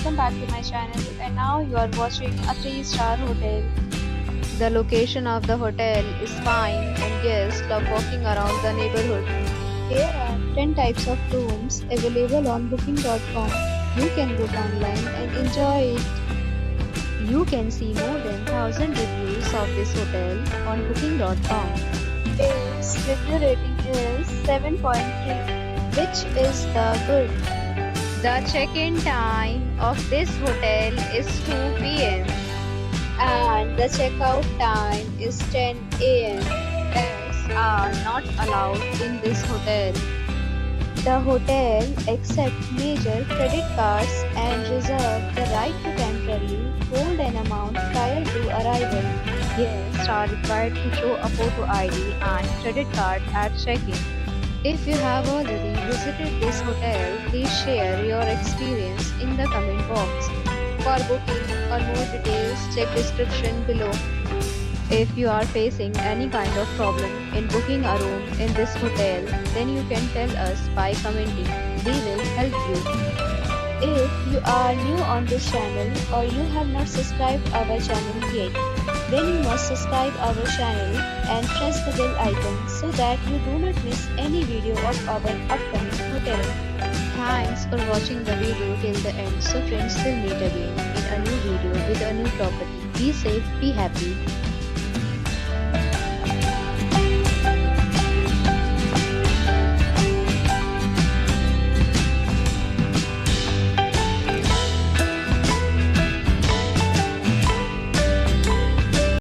welcome back to my channel, and now you are watching a 3-star hotel. The location of the hotel is fine and guests love walking around the neighborhood. There are 10 types of rooms available on booking.com. You can book online and enjoy it. You can see more than 1000 reviews of this hotel on booking.com. Its review rating is 7.3, which is the good. The check-in time of this hotel is 2 p.m. and the checkout time is 10 a.m. Pets are not allowed in this hotel. The hotel accepts major credit cards and reserves the right to temporarily hold an amount prior to arrival. Guests are required to show a photo ID and credit card at check-in. If you have already visited this hotel, please share your experience in the comment box. For booking or more details, check description below. If you are facing any kind of problem in booking a room in this hotel, then you can tell us by commenting. We will help you. If you are new on this channel or you have not subscribed our channel yet, then you must subscribe our channel and press the bell icon so that you do not miss any video of our upcoming hotel. Thanks for watching the video till the end. So friends, will meet again in a new video with a new property. Be safe, be happy.